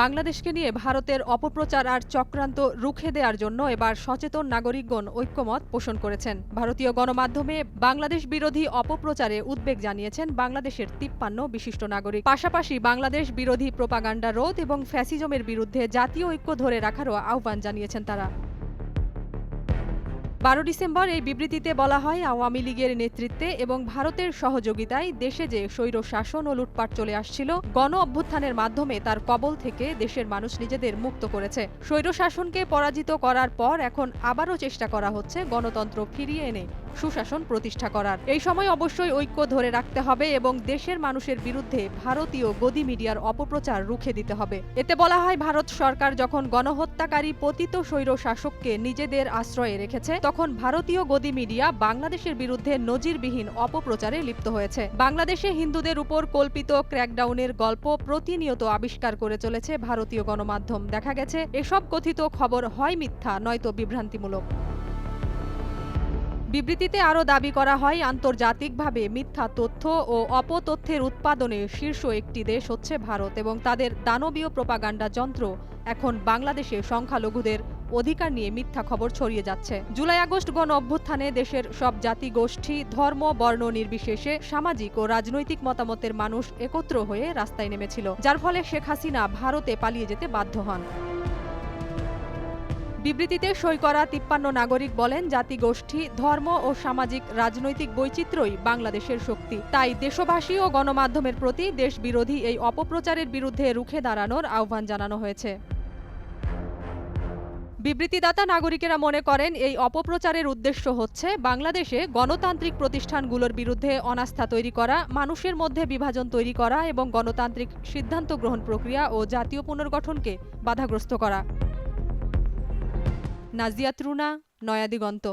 বাংলাদেশকে নিয়ে ভারতের অপপ্রচার আর চক্রান্ত রুখে দেওয়ার জন্য এবার সচেতন নাগরিকগণ ঐক্যমত পোষণ করেছেন। ভারতীয় গণমাধ্যমে বাংলাদেশ বিরোধী অপপ্রচারে উদ্বেগ জানিয়েছেন বাংলাদেশের ৫৩ বিশিষ্ট নাগরিক। পাশাপাশি বাংলাদেশ বিরোধী প্রোপাগান্ডা রোধ এবং ফ্যাসিজমের বিরুদ্ধে জাতীয় ঐক্য ধরে রাখারও আহ্বান জানিয়েছেন তারা। ১২ ডিসেম্বর এই বিবৃতিতে বলা হয়, আওয়ামী লীগের নেতৃত্বে এবং ভারতের সহযোগিতায় দেশে যে স্বৈর শাসন ও লুটপাট চলে আসছিল, গণ অভ্যুত্থানের মাধ্যমে তার কবল থেকে দেশের মানুষ নিজেদের মুক্ত করেছে। স্বৈর শাসনকে পরাজিত করার পর এখন আবারও চেষ্টা করা হচ্ছে গণতন্ত্র ফিরিয়ে এনে সুশাসন প্রতিষ্ঠা করার। এই সময় অবশ্যই ঐক্য ধরে রাখতে হবে এবং দেশের মানুষের বিরুদ্ধে ভারতীয় গদি মিডিয়ার অপপ্রচার রুখে দিতে হবে। এতে বলা হয়, ভারত সরকার যখন গণহত্যাকারী পতিত স্বৈর শাসককে নিজেদের আশ্রয়ে রেখেছে, তখন ভারতীয় গদি মিডিয়া বাংলাদেশের বিরুদ্ধে নজিরবিহীন অপপ্রচারে লিপ্ত হয়েছে। বাংলাদেশে হিন্দুদের উপর কল্পিত ক্র্যাকডাউনের গল্প প্রতিনিয়ত আবিষ্কার করে চলেছে ভারতীয় গণমাধ্যম। দেখা গেছে এসব কথিত খবর হয় মিথ্যা নয়তো বিভ্রান্তিমূলক। বিবৃতিতে আরও দাবি করা হয়, আন্তর্জাতিকভাবে মিথ্যা তথ্য ও অপতথ্যের উৎপাদনে শীর্ষ একটি দেশ হচ্ছে ভারত এবং তাদের দানবীয় প্রোপাগান্ডা যন্ত্র এখন বাংলাদেশে সংখ্যালঘুদের অধিকার নিয়ে মিথ্যা খবর ছড়িয়ে যাচ্ছে। জুলাই আগস্ট গণ অভ্যুত্থানে দেশের সব জাতি গোষ্ঠী, ধর্ম, বর্ণ নির্বিশেষে সামাজিক ও রাজনৈতিক মতামতের মানুষ একত্র হয়ে রাস্তায় নেমেছিল, যার ফলে শেখ হাসিনা ভারতে পালিয়ে যেতে বাধ্য হন। বিবৃতিতে সই করা ৫৩ নাগরিক বলেন, জাতিগোষ্ঠী, ধর্ম ও সামাজিক রাজনৈতিক বৈচিত্র্যই বাংলাদেশের শক্তি। তাই দেশবাসী ও গণমাধ্যমের প্রতি দেশবিরোধী এই অপপ্রচারের বিরুদ্ধে রুখে দাঁড়ানোর আহ্বান জানানো হয়েছে। বিবৃতিদাতা নাগরিকেরা মনে করেন, এই অপপ্রচারের উদ্দেশ্য হচ্ছে বাংলাদেশে গণতান্ত্রিক প্রতিষ্ঠানগুলোর বিরুদ্ধে অনাস্থা তৈরি করা, মানুষের মধ্যে বিভাজন তৈরি করা এবং গণতান্ত্রিক সিদ্ধান্ত গ্রহণ প্রক্রিয়া ও জাতীয় পুনর্গঠনকে বাধাগ্রস্ত করা। নাজিয়াত রুনা, নয়া দিগন্ত।